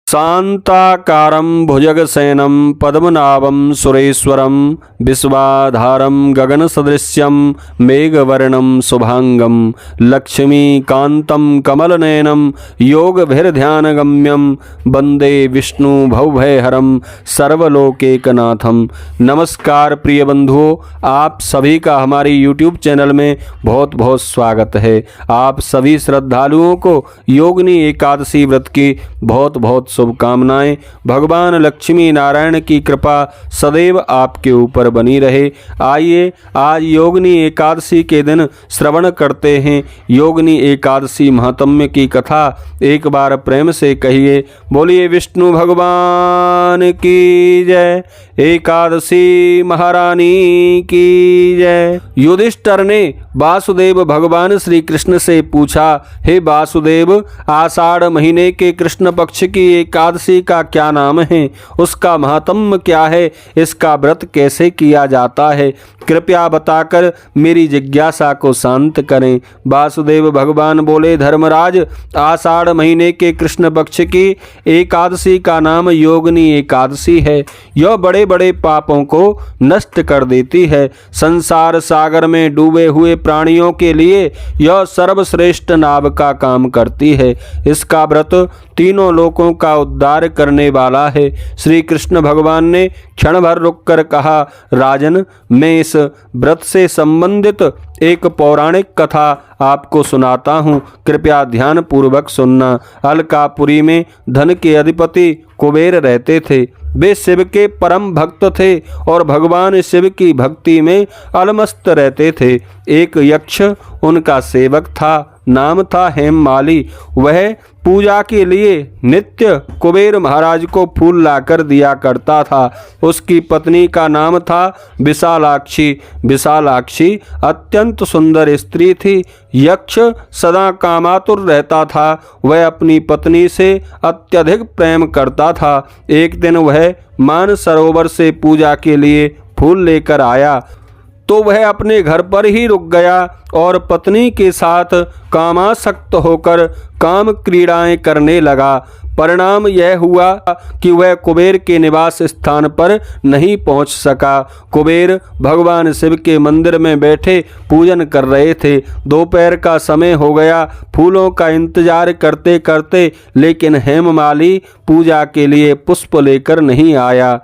शान्ताकारं भुजगशयनं पद्मनाभं सुरेश्वरं विश्वाधारं गगनसदृश्यं मेघवर्णं शुभांगं लक्ष्मीकान्तं कमलनयनं योगभिर्ध्यानगम्यं वन्दे विष्णु भवभयहरं सर्वलोकैकनाथं। नमस्कार प्रिय बंधुओं, आप सभी का हमारे YouTube चैनल में बहुत बहुत स्वागत है। आप सभी श्रद्धालुओं को योगिनी एकादशी व्रत की बहुत बहुत शुभकामनाएं। भगवान लक्ष्मी नारायण की कृपा सदैव आपके ऊपर बनी रहे। आइए आज योगिनी एकादशी के दिन श्रवण करते हैं योगिनी एकादशी महात्म्य की कथा। एक बार प्रेम से कहिए, बोलिए विष्णु भगवान की जय, एकादशी महारानी की जय। युधिष्ठिर ने वासुदेव भगवान श्री कृष्ण से पूछा, हे वासुदेव, आषाढ़ महीने के कृष्ण पक्ष की एकादशी का क्या नाम है, उसका महात्म्य क्या है, इसका व्रत कैसे किया जाता है, कृपया बताकर मेरी जिज्ञासा को शांत करें। वासुदेव भगवान बोले, धर्मराज, आषाढ़ महीने के कृष्ण पक्ष की एकादशी का नाम योगिनी एकादशी है। यह बड़े बड़े पापों को नष्ट कर देती है। संसार सागर में डूबे हुए प्राणियों के लिए यह सर्वश्रेष्ठ नाव का काम करती है। इसका व्रत तीनों लोकों का उद्धार करने वाला है। श्री कृष्ण भगवान ने क्षण भर रुककर कहा, राजन, मैं इस व्रत से संबंधित एक पौराणिक कथा आपको सुनाता हूँ, कृपया ध्यान पूर्वक सुनना। अलकापुरी में धन के अधिपति कुबेर रहते थे। वे शिव के परम भक्त थे और भगवान शिव की भक्ति में अलमस्त रहते थे। एक यक्ष उनका सेवक था, नाम था हेममाली। वह पूजा के लिए नित्य कुबेर महाराज को फूल लाकर दिया करता था। उसकी पत्नी का नाम था विशालाक्षी। विशालाक्षी अत्यंत सुंदर स्त्री थी। यक्ष सदा कामातुर रहता था। वह अपनी पत्नी से अत्यधिक प्रेम करता था। एक दिन वह मानसरोवर से पूजा के लिए फूल लेकर आया तो वह अपने घर पर ही रुक गया और पत्नी के साथ कामासक्त होकर काम क्रीड़ाएं करने लगा। परिणाम यह हुआ कि वह कुबेर के निवास स्थान पर नहीं पहुंच सका। कुबेर भगवान शिव के मंदिर में बैठे पूजन कर रहे थे। दोपहर का समय हो गया। फूलों का इंतजार करते करते लेकिन हेममाली पूजा के लिए पुष्प लेकर नहीं आया।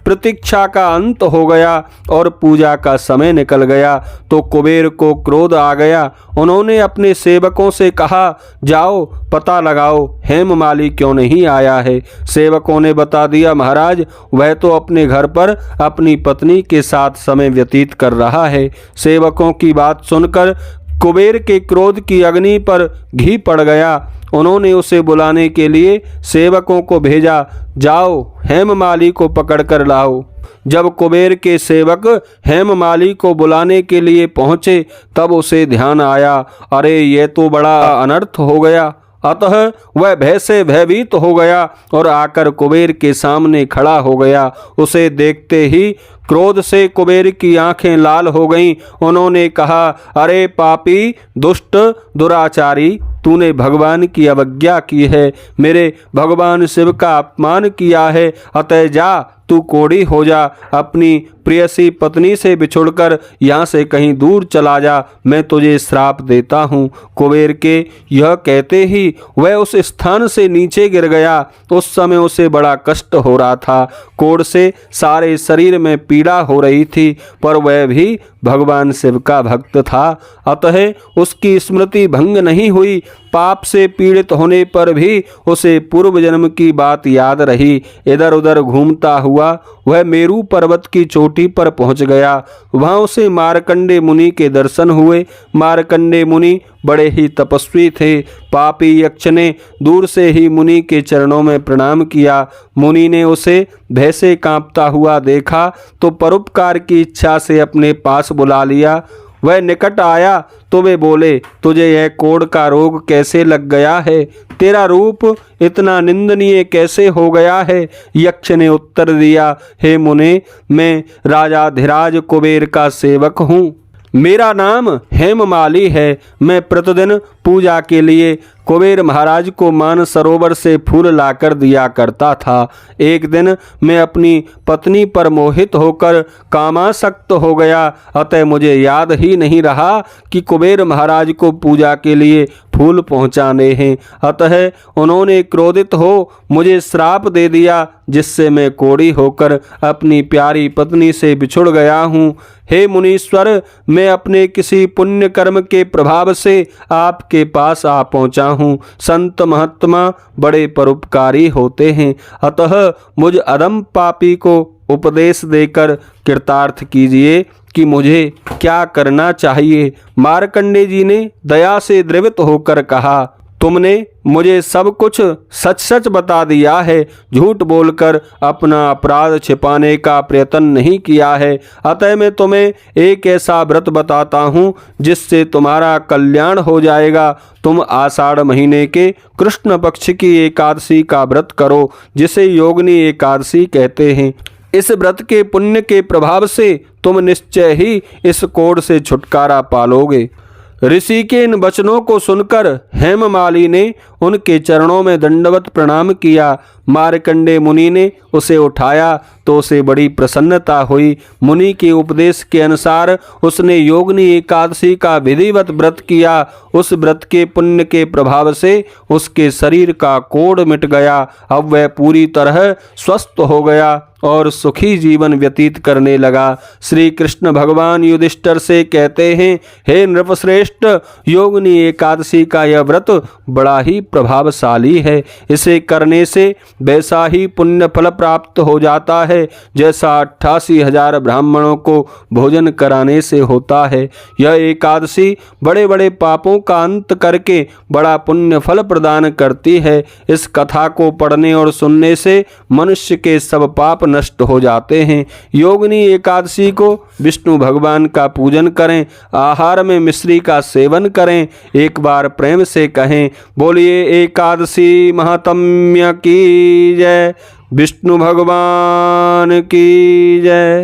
प्रतीक्षा का अंत हो गया और पूजा का समय निकल गया तो कुबेर को क्रोध आ गया। उन्होंने अपने सेवकों से कहा, जाओ पता लगाओ हेममाली क्यों नहीं आया है। सेवकों ने बता दिया, महाराज, वह तो अपने घर पर अपनी पत्नी के साथ समय व्यतीत कर रहा है। सेवकों की बात सुनकर कुबेर के क्रोध की अग्नि पर घी पड़ गया। उन्होंने उसे बुलाने के लिए सेवकों को भेजा, जाओ हेममाली को पकड़ कर लाओ। जब कुबेर के सेवक हेममाली को बुलाने के लिए पहुंचे तब उसे ध्यान आया, अरे ये तो बड़ा अनर्थ हो गया। अतः वह भय से भयभीत हो गया और आकर कुबेर के सामने खड़ा हो गया। उसे देखते ही क्रोध से कुबेर की आंखें लाल हो गईं। उन्होंने कहा, अरे पापी, दुष्ट, दुराचारी, तूने भगवान की अवज्ञा की है, मेरे भगवान शिव का अपमान किया है। अतः जा, तू कोढ़ी हो जा, अपनी प्रियसी पत्नी से बिछुड़कर यहाँ से कहीं दूर चला जा, मैं तुझे श्राप देता हूँ। कुबेर के यह कहते ही वह उस स्थान से नीचे गिर गया। उस समय उसे बड़ा कष्ट हो रहा था। कोढ़ से सारे शरीर में पीड़ा हो रही थी, पर वह भी भगवान शिव का भक्त था, अतः उसकी स्मृति भंग नहीं हुई। पाप से पीड़ित होने पर भी उसे पूर्व जन्म की बात याद रही। इधर उधर घूमता हुआ वह मेरू पर्वत की चोटी पर पहुंच गया। वहां उसे मार्कंडे मुनि के दर्शन हुए। मार्कंडे मुनि बड़े ही तपस्वी थे। पापी यक्ष ने दूर से ही मुनि के चरणों में प्रणाम किया। मुनि ने उसे भय से कांपता हुआ देखा तो परोपकार की इच्छा से अपने पास बुला लिया। वह निकट आया तो वे बोले, तुझे यह कोढ़ का रोग कैसे लग गया है, तेरा रूप इतना निंदनीय कैसे हो गया है। यक्ष ने उत्तर दिया, हे मुने, मैं राजाधिराज कुबेर का सेवक हूँ। मेरा नाम हेममाली है। मैं प्रतिदिन पूजा के लिए कुबेर महाराज को मानसरोवर से फूल लाकर दिया करता था। एक दिन मैं अपनी पत्नी पर मोहित होकर कामासक्त हो गया, अतः मुझे याद ही नहीं रहा कि कुबेर महाराज को पूजा के लिए फूल पहुँचाने हैं। अतः उन्होंने क्रोधित हो मुझे श्राप दे दिया, जिससे मैं कोढ़ी होकर अपनी प्यारी पत्नी से बिछुड़ गया हूँ। हे मुनीश्वर, मैं अपने किसी पुण्य कर्म के प्रभाव से आपके पास आ पहुँचा हूँ। संत महात्मा बड़े परोपकारी होते हैं, अतः मुझ अधम पापी को उपदेश देकर कृतार्थ कीजिए कि मुझे क्या करना चाहिए। मार्कंडेय जी ने दया से द्रवित होकर कहा, तुमने मुझे सब कुछ सच सच बता दिया है, झूठ बोलकर अपना अपराध छिपाने का प्रयत्न नहीं किया है। अतः मैं तुम्हें एक ऐसा व्रत बताता हूँ जिससे तुम्हारा कल्याण हो जाएगा। तुम आषाढ़ महीने के कृष्ण पक्ष की एकादशी का व्रत करो, जिसे योगिनी एकादशी कहते हैं। इस व्रत के पुण्य के प्रभाव से तुम निश्चय ही इस कोढ़ से छुटकारा पालोगे। ऋषि के इन वचनों को सुनकर हेममाली ने उनके चरणों में दंडवत प्रणाम किया। मार्कंडेय मुनि ने उसे उठाया तो उसे बड़ी प्रसन्नता हुई। मुनि के उपदेश के अनुसार उसने योगिनी एकादशी का विधिवत व्रत किया। उस व्रत के पुण्य के प्रभाव से उसके शरीर का कोढ़ मिट गया। अब वह पूरी तरह स्वस्थ हो गया और सुखी जीवन व्यतीत करने लगा। श्री कृष्ण भगवान युधिष्ठिर से कहते हैं, हे नृपश्रेष्ठ, योगिनी एकादशी का यह व्रत बड़ा ही प्रभावशाली है। इसे करने से वैसा ही पुण्य फल प्राप्त हो जाता है जैसा 88,000 ब्राह्मणों को भोजन कराने से होता है। यह एकादशी बड़े बड़े पापों का अंत करके बड़ा पुण्य फल प्रदान करती है। इस कथा को पढ़ने और सुनने से मनुष्य के सब पाप नष्ट हो जाते हैं। योगिनी एकादशी को विष्णु भगवान का पूजन करें, आहार में मिश्री का सेवन करें। एक बार प्रेम से कहें, बोलिए एकादशी महात्म्य की जय, विष्णु भगवान की जय।